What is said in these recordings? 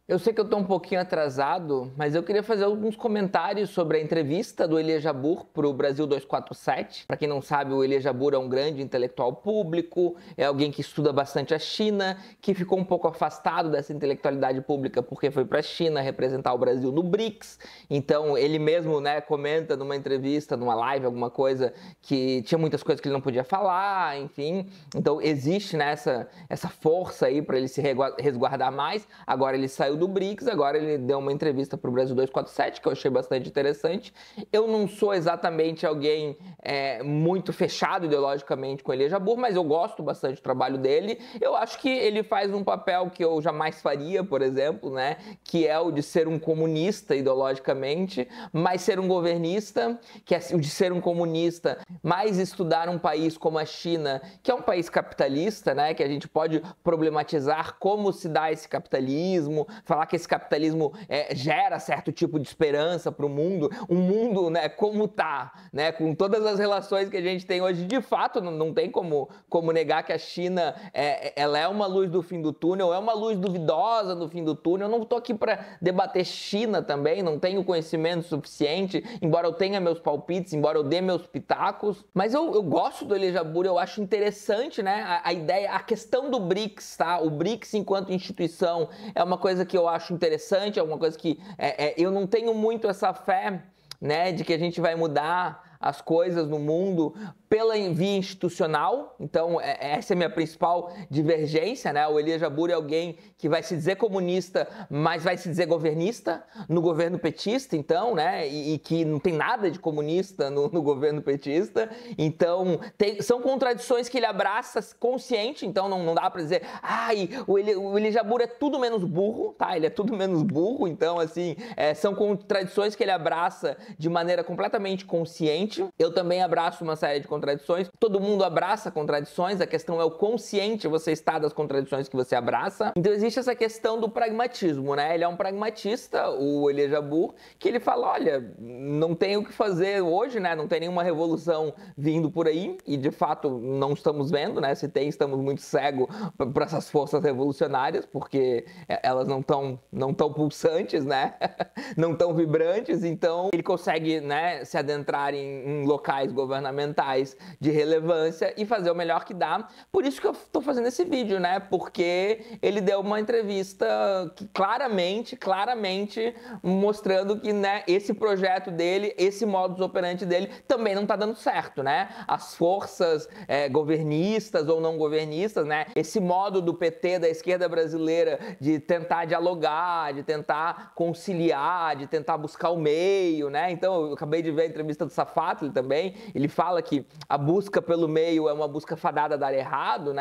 Eu sei que eu estou um pouquinho atrasado, mas eu queria fazer alguns comentários sobre a entrevista do Elia Jabbour para o Brasil 247. Para quem não sabe, o Elia Jabbour é um grande intelectual público, é alguém que estuda bastante a China, que ficou um pouco afastado dessa intelectualidade pública porque foi para a China representar o Brasil no BRICS. Então, ele mesmo, comenta numa entrevista, numa live, alguma coisa, que tinha muitas coisas que ele não podia falar, enfim. Então, existe essa força aí para ele se resguardar mais. Agora ele saiu do BRICS, agora ele deu uma entrevista para o Brasil 247, que eu achei bastante interessante. Eu não sou exatamente alguém muito fechado ideologicamente com Elia Jabbour, mas eu gosto bastante do trabalho dele. Eu acho que ele faz um papel que eu jamais faria, por exemplo, que é o de ser um comunista ideologicamente, mas ser um governista, que é o de ser um comunista, mas estudar um país como a China, que é um país capitalista, que a gente pode problematizar como se dá esse capitalismo, falar que esse capitalismo gera certo tipo de esperança para o mundo, um mundo como tá, com todas as relações que a gente tem hoje, de fato não tem como negar que a China ela é uma luz do fim do túnel, é uma luz duvidosa no fim do túnel. Eu não estou aqui para debater China também, não tenho conhecimento suficiente, embora eu tenha meus palpites, embora eu dê meus pitacos, mas eu gosto do Elia Jabbour, eu acho interessante a ideia, a questão do BRICS, tá? O BRICS enquanto instituição é uma coisa que eu acho interessante, é uma coisa que eu não tenho muito essa fé, de que a gente vai mudar as coisas no mundo pela via institucional. Então essa é a minha principal divergência, O Elia Jabbour é alguém que vai se dizer comunista, mas vai se dizer governista no governo petista, então, e que não tem nada de comunista no governo petista. Então são contradições que ele abraça consciente, então não dá para dizer, o Elia Jabbour é tudo menos burro, tá? Ele é tudo menos burro, então assim, são contradições que ele abraça de maneira completamente consciente. Eu também abraço uma série de contradições. Todo mundo abraça contradições, a questão é o consciente você está das contradições que você abraça. Então existe essa questão do pragmatismo, Ele é um pragmatista, o Elia Jabbour, que ele fala, olha, não tem o que fazer hoje, Não tem nenhuma revolução vindo por aí, e de fato não estamos vendo, Se tem, estamos muito cegos para essas forças revolucionárias, porque elas não tão pulsantes, não tão vibrantes. Então ele consegue, se adentrar em locais governamentais de relevância e fazer o melhor que dá. Por isso que eu tô fazendo esse vídeo, Porque ele deu uma entrevista que claramente mostrando que, esse projeto dele, esse modus operandi dele também não tá dando certo, As forças governistas ou não governistas, Esse modo do PT, da esquerda brasileira, de tentar dialogar, de tentar conciliar, de tentar buscar o meio, Então eu acabei de ver a entrevista do Safatli também, ele fala que a busca pelo meio é uma busca fadada a dar errado,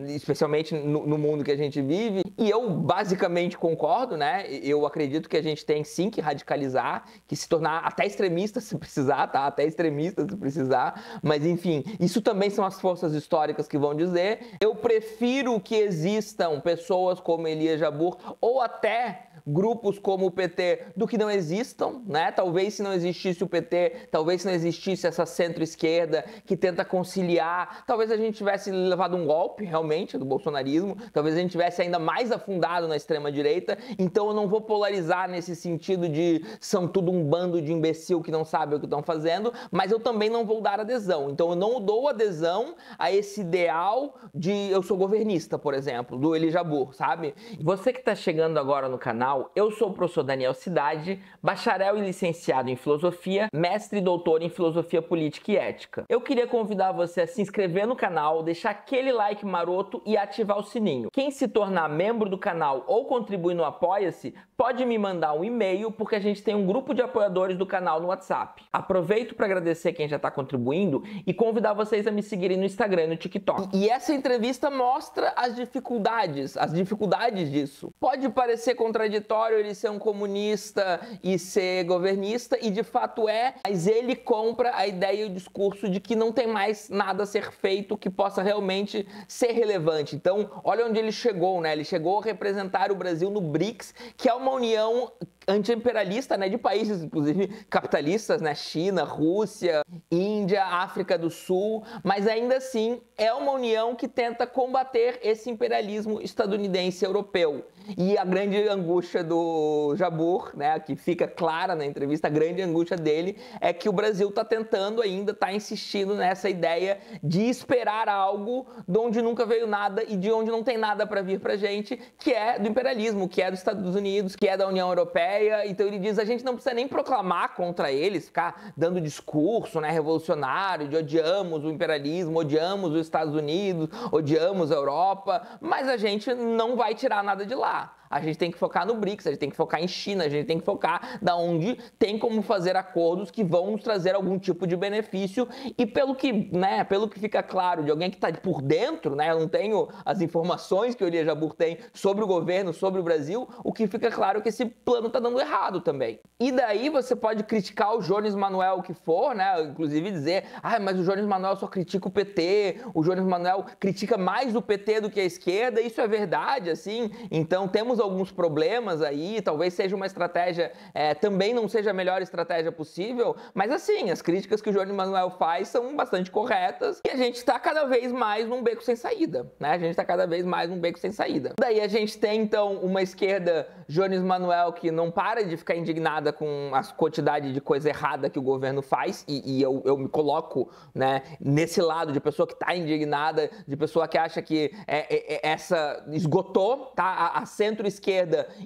Especialmente no mundo que a gente vive, e eu basicamente concordo, Eu acredito que a gente tem sim que radicalizar, que se tornar até extremista se precisar, tá? Até extremista se precisar, mas enfim, isso também são as forças históricas que vão dizer. Eu prefiro que existam pessoas como Elia Jabbour, ou até grupos como o PT, do que não existam, Talvez se não existisse o PT, talvez se não existisse essa centro-esquerda que tenta conciliar, talvez a gente tivesse levado um golpe, realmente, do bolsonarismo, talvez a gente tivesse ainda mais afundado na extrema-direita. Então eu não vou polarizar nesse sentido de são tudo um bando de imbecil que não sabe o que estão fazendo, mas eu também não vou dar adesão. Então eu não dou adesão a esse ideal de eu sou governista, por exemplo, do Elia Jabbour, sabe? Você que está chegando agora no canal, eu sou o professor Daniel Cidade, bacharel e licenciado em filosofia, mestre e doutor em filosofia política e ética. Eu queria convidar você a se inscrever no canal, deixar aquele like maroto e ativar o sininho. Quem se tornar membro do canal ou contribuir no Apoia-se, pode me mandar um e-mail, porque a gente tem um grupo de apoiadores do canal no WhatsApp. Aproveito para agradecer quem já está contribuindo e convidar vocês a me seguirem no Instagram e no TikTok. E essa entrevista mostra as dificuldades disso. Pode parecer contraditório ele ser um comunista e ser governista, e de fato mas ele compra a ideia e o discurso de que não tem mais nada a ser feito que possa realmente ser relevante. Então, olha onde ele chegou, Ele chegou a representar o Brasil no BRICS, que é uma união anti-imperialista, de países, inclusive, capitalistas, China, Rússia, Índia, África do Sul, mas ainda assim é uma união que tenta combater esse imperialismo estadunidense e europeu. E a grande angústia do Jabbour, né, que fica clara na entrevista, a grande angústia dele é que o Brasil está tentando ainda, está insistindo nessa ideia de esperar algo de onde nunca veio nada e de onde não tem nada para vir pra gente, que é do imperialismo, que é dos Estados Unidos, que é da União Europeia. Então ele diz, a gente não precisa nem proclamar contra eles, ficar dando discurso, né, revolucionário, de odiamos o imperialismo, odiamos os Estados Unidos, odiamos a Europa, mas a gente não vai tirar nada de lá. A gente tem que focar no BRICS, a gente tem que focar em China, a gente tem que focar da onde tem como fazer acordos que vão nos trazer algum tipo de benefício. E pelo que fica claro de alguém que está por dentro, né, eu não tenho as informações que o Elias Jabbour tem sobre o governo, sobre o Brasil, o que fica claro é que esse plano está dando errado também. E daí você pode criticar o Jones Manuel o que for, né, inclusive dizer, mas o Jones Manuel só critica o PT, o Jones Manuel critica mais o PT do que a esquerda, isso é verdade, assim, então temos alguns problemas aí, talvez seja uma estratégia, também não seja a melhor estratégia possível, mas assim, as críticas que o Jones Manuel faz são bastante corretas e a gente está cada vez mais num beco sem saída, né? A gente está cada vez mais num beco sem saída. Daí a gente tem, então, uma esquerda Jones Manuel que não para de ficar indignada com a quantidade de coisa errada que o governo faz e eu me coloco, né, nesse lado de pessoa que está indignada, de pessoa que acha que essa esgotou, tá? A centro-esquerda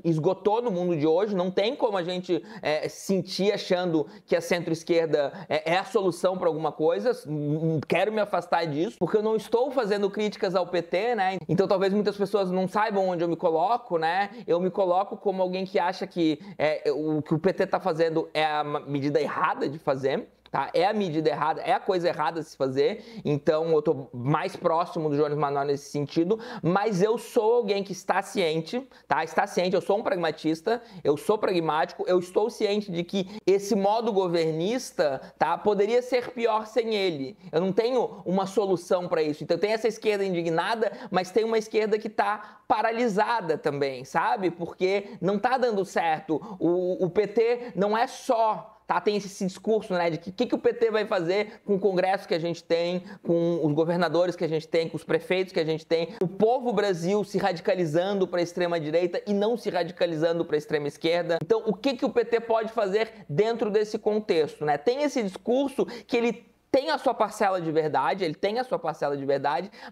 esgotou no mundo de hoje, não tem como a gente sentir achando que a centro-esquerda é a solução para alguma coisa, quero me afastar disso, porque eu não estou fazendo críticas ao PT, né? Então talvez muitas pessoas não saibam onde eu me coloco, né? Eu me coloco como alguém que acha que o que o PT está fazendo é a medida errada de fazer. Tá? É a medida errada, é a coisa errada a se fazer, então eu tô mais próximo do Jones Manuel nesse sentido, mas eu sou alguém que está ciente, tá? Está ciente, eu sou um pragmatista, eu sou pragmático, eu estou ciente de que esse modo governista, tá? Poderia ser pior sem ele. Eu não tenho uma solução para isso. Então tem essa esquerda indignada, mas tem uma esquerda que tá paralisada também, sabe? Porque não tá dando certo. O PT não é só... Tá, tem esse discurso, né, de que o PT vai fazer com o Congresso que a gente tem, com os governadores que a gente tem, com os prefeitos que a gente tem, o povo Brasil se radicalizando para a extrema-direita e não se radicalizando para a extrema-esquerda. Então, o que o PT pode fazer dentro desse contexto, né? Tem esse discurso que ele tem a sua parcela de verdade,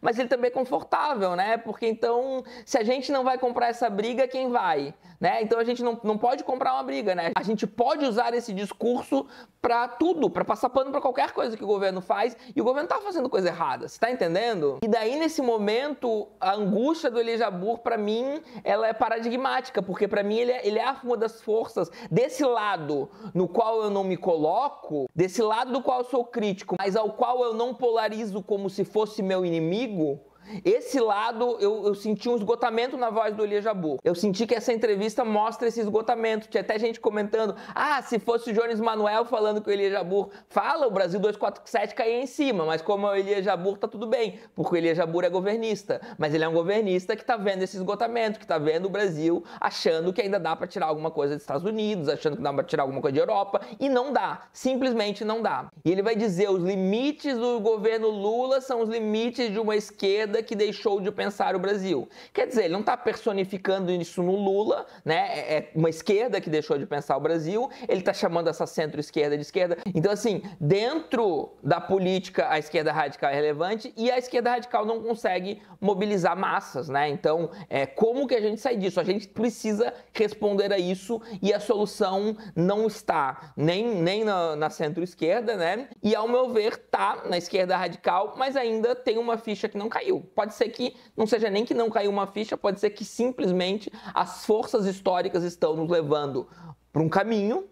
mas ele também é confortável, né? Porque então, se a gente não vai comprar essa briga, quem vai? Né? Então a gente não pode comprar uma briga, né? A gente pode usar esse discurso para tudo, para passar pano para qualquer coisa que o governo faz, e o governo tá fazendo coisa errada, você tá entendendo? E daí, nesse momento, a angústia do Elias Jabbour, para mim, ela é paradigmática, porque para mim ele é uma das forças desse lado no qual eu não me coloco, desse lado do qual eu sou crítico, mas ao qual eu não polarizo como se fosse meu inimigo. Esse lado, eu senti um esgotamento na voz do Elias Jabbour. Eu senti que essa entrevista mostra esse esgotamento. Tinha até gente comentando, se fosse o Jones Manuel falando que o Elias Jabbour fala, o Brasil 247 caía em cima, mas como é o Elias Jabbour, tá tudo bem, porque o Elias Jabbour é governista. Mas ele é um governista que tá vendo esse esgotamento, que tá vendo o Brasil achando que ainda dá pra tirar alguma coisa dos Estados Unidos, achando que dá pra tirar alguma coisa de Europa, e não dá, simplesmente não dá. E ele vai dizer, os limites do governo Lula são os limites de uma esquerda que deixou de pensar o Brasil. Quer dizer, ele não está personificando isso no Lula, né? É uma esquerda que deixou de pensar o Brasil, ele está chamando essa centro-esquerda de esquerda. Então, assim, dentro da política, a esquerda radical é relevante e a esquerda radical não consegue mobilizar massas, né? Então, como que a gente sai disso? A gente precisa responder a isso e a solução não está nem na centro-esquerda, né? E, ao meu ver, tá na esquerda radical, mas ainda tem uma ficha que não caiu. Pode ser que não seja nem que não caiu uma ficha, pode ser que simplesmente as forças históricas estão nos levando para um caminho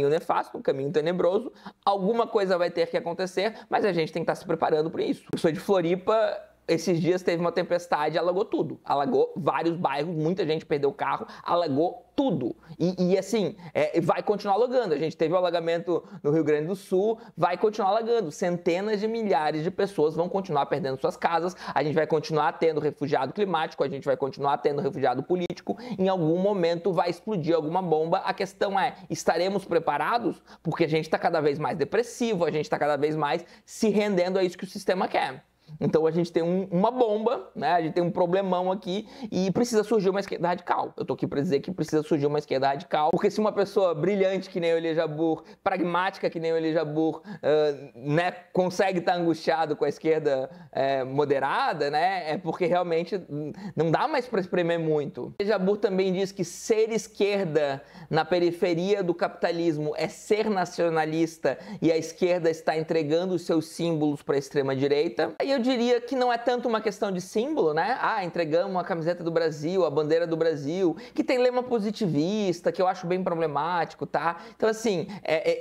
nefasto, um caminho tenebroso. Alguma coisa vai ter que acontecer, mas a gente tem que estar se preparando para isso. Eu sou de Floripa. Esses dias teve uma tempestade, alagou tudo. Alagou vários bairros, muita gente perdeu o carro, alagou tudo. E assim, vai continuar alagando. A gente teve o alagamento no Rio Grande do Sul, vai continuar alagando. Centenas de milhares de pessoas vão continuar perdendo suas casas. A gente vai continuar tendo refugiado climático, a gente vai continuar tendo refugiado político. Em algum momento vai explodir alguma bomba. A questão é, estaremos preparados? Porque a gente está cada vez mais depressivo, a gente está cada vez mais se rendendo a isso que o sistema quer. Então a gente tem uma bomba, né? A gente tem um problemão aqui e precisa surgir uma esquerda radical. Eu tô aqui para dizer que precisa surgir uma esquerda radical, porque se uma pessoa brilhante que nem o Elia Jabbour, pragmática que nem o Elia Jabbour, né, consegue estar angustiado com a esquerda moderada, né, é porque realmente não dá mais para espremer muito. O Elia Jabbour também diz que ser esquerda na periferia do capitalismo é ser nacionalista e a esquerda está entregando os seus símbolos para a extrema-direita. Aí eu diria que não é tanto uma questão de símbolo, né? Entregamos a camiseta do Brasil, a bandeira do Brasil, que tem lema positivista, que eu acho bem problemático, tá? Então, assim,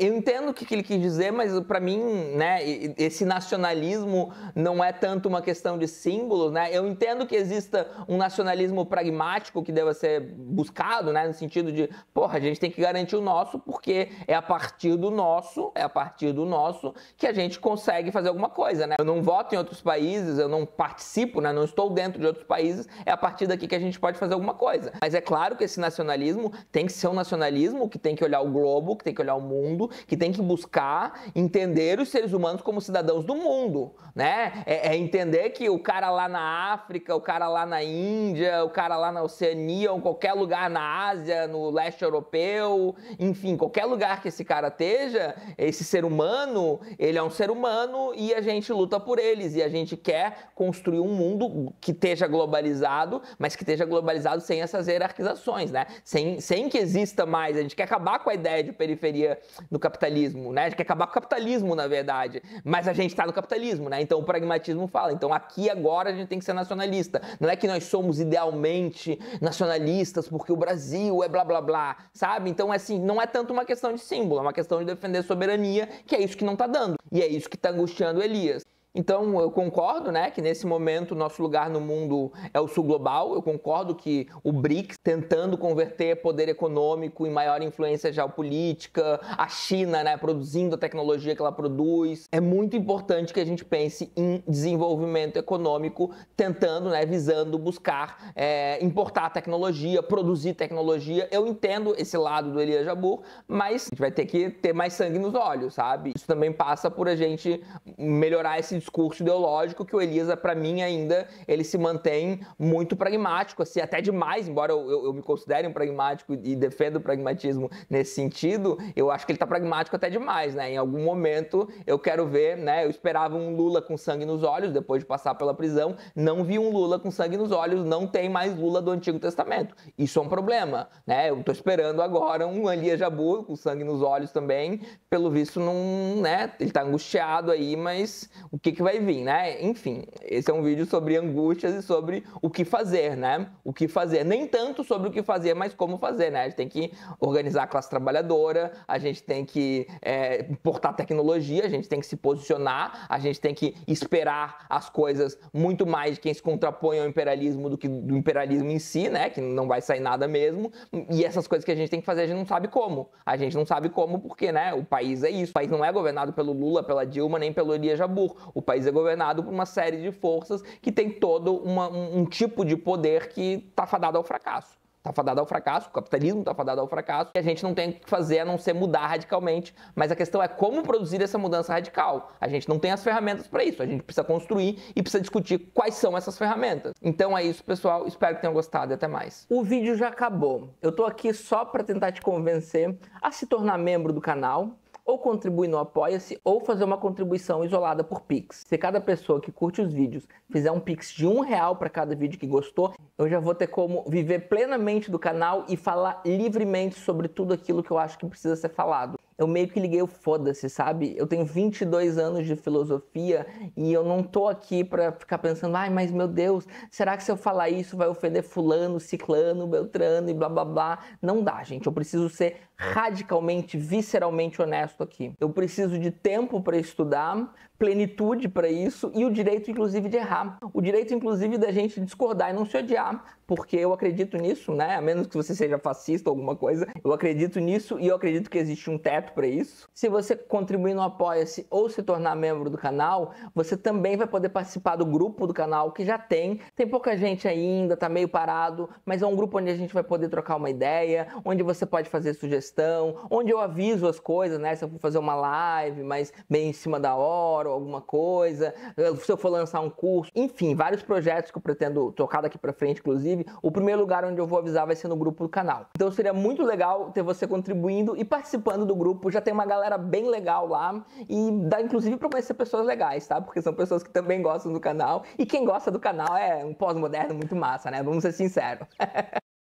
eu entendo o que ele quis dizer, mas para mim, né, esse nacionalismo não é tanto uma questão de símbolos, né? Eu entendo que exista um nacionalismo pragmático que deva ser buscado, né, no sentido de, porra, a gente tem que garantir o nosso, porque é a partir do nosso que a gente consegue fazer alguma coisa, né? Eu não voto em outros países, eu não participo, né? Não estou dentro de outros países, é a partir daqui que a gente pode fazer alguma coisa. Mas é claro que esse nacionalismo tem que ser um nacionalismo que tem que olhar o globo, que tem que olhar o mundo, que tem que buscar entender os seres humanos como cidadãos do mundo, né? É entender que o cara lá na África, o cara lá na Índia, o cara lá na Oceania, ou qualquer lugar na Ásia, no leste europeu, enfim, qualquer lugar que esse cara esteja, esse ser humano, ele é um ser humano e a gente luta por eles, e a gente quer construir um mundo que esteja globalizado, mas que esteja globalizado sem essas hierarquizações, né? Sem que exista mais. A gente quer acabar com a ideia de periferia no capitalismo, né? A gente quer acabar com o capitalismo, na verdade, mas a gente está no capitalismo, né? Então o pragmatismo fala, então aqui agora a gente tem que ser nacionalista. Não é que nós somos idealmente nacionalistas porque o Brasil é blá blá blá, sabe? Então, assim, não é tanto uma questão de símbolo, é uma questão de defender soberania, que é isso que não está dando. E é isso que está angustiando Elias. Então, eu concordo, né, que nesse momento o nosso lugar no mundo é o sul global. Eu concordo que o BRICS, tentando converter poder econômico em maior influência geopolítica, a China, né, produzindo a tecnologia que ela produz. É muito importante que a gente pense em desenvolvimento econômico, tentando, né, visando buscar importar tecnologia, produzir tecnologia. Eu entendo esse lado do Elia Jabbour, mas a gente vai ter que ter mais sangue nos olhos, sabe? Isso também passa por a gente melhorar esse discurso ideológico, que o Elias, para mim ainda, ele se mantém muito pragmático, assim, até demais, embora eu me considere um pragmático e defendo o pragmatismo nesse sentido, eu acho que ele está pragmático até demais, né? Em algum momento eu quero ver, né? Eu esperava um Lula com sangue nos olhos, depois de passar pela prisão, não vi um Lula com sangue nos olhos, não tem mais Lula do Antigo Testamento. Isso é um problema, né? Eu tô esperando agora um Elia Jabbour com sangue nos olhos também, pelo visto não, né? Ele tá angustiado aí, mas o que vai vir, né? Enfim, esse é um vídeo sobre angústias e sobre o que fazer, né? O que fazer. Nem tanto sobre o que fazer, mas como fazer, né? A gente tem que organizar a classe trabalhadora, a gente tem que importar tecnologia, a gente tem que se posicionar, a gente tem que esperar as coisas muito mais de quem se contrapõe ao imperialismo do que do imperialismo em si, né? Que não vai sair nada mesmo. E essas coisas que a gente tem que fazer, a gente não sabe como. A gente não sabe como porque, né? O país é isso. O país não é governado pelo Lula, pela Dilma, nem pelo Elia Jabbour. O país é governado por uma série de forças que tem todo um tipo de poder que está fadado ao fracasso. Está fadado ao fracasso, o capitalismo está fadado ao fracasso, e a gente não tem o que fazer a não ser mudar radicalmente. Mas a questão é como produzir essa mudança radical. A gente não tem as ferramentas para isso, a gente precisa construir e precisa discutir quais são essas ferramentas. Então é isso, pessoal, espero que tenham gostado e até mais. O vídeo já acabou. Eu tô aqui só para tentar te convencer a se tornar membro do canal, ou contribuir no Apoia-se, ou fazer uma contribuição isolada por Pix. Se cada pessoa que curte os vídeos fizer um Pix de R$1 para cada vídeo que gostou, eu já vou ter como viver plenamente do canal e falar livremente sobre tudo aquilo que eu acho que precisa ser falado. Eu meio que liguei o foda-se, sabe? Eu tenho 22 anos de filosofia e eu não tô aqui pra ficar pensando, ai, mas meu Deus, será que se eu falar isso vai ofender fulano, ciclano, beltrano e blá blá blá? Não dá, gente. Eu preciso ser radicalmente, visceralmente honesto aqui. Eu preciso de tempo para estudar, plenitude para isso e o direito, inclusive, de errar. O direito, inclusive, da gente discordar e não se odiar, porque eu acredito nisso, né? A menos que você seja fascista ou alguma coisa, eu acredito nisso e eu acredito que existe um teto secreto para isso. Se você contribuir no Apoia-se ou se tornar membro do canal, você também vai poder participar do grupo do canal que já tem pouca gente ainda, tá meio parado, mas é um grupo onde a gente vai poder trocar uma ideia, onde você pode fazer sugestão, onde eu aviso as coisas, né? Se eu for fazer uma live, mas bem em cima da hora ou alguma coisa, se eu for lançar um curso, enfim, vários projetos que eu pretendo tocar daqui pra frente, inclusive, o primeiro lugar onde eu vou avisar vai ser no grupo do canal. Então seria muito legal ter você contribuindo e participando do grupo, já tem uma galera bem legal lá e dá inclusive pra conhecer pessoas legais, tá? Porque são pessoas que também gostam do canal e quem gosta do canal é um pós-moderno muito massa, né? Vamos ser sinceros.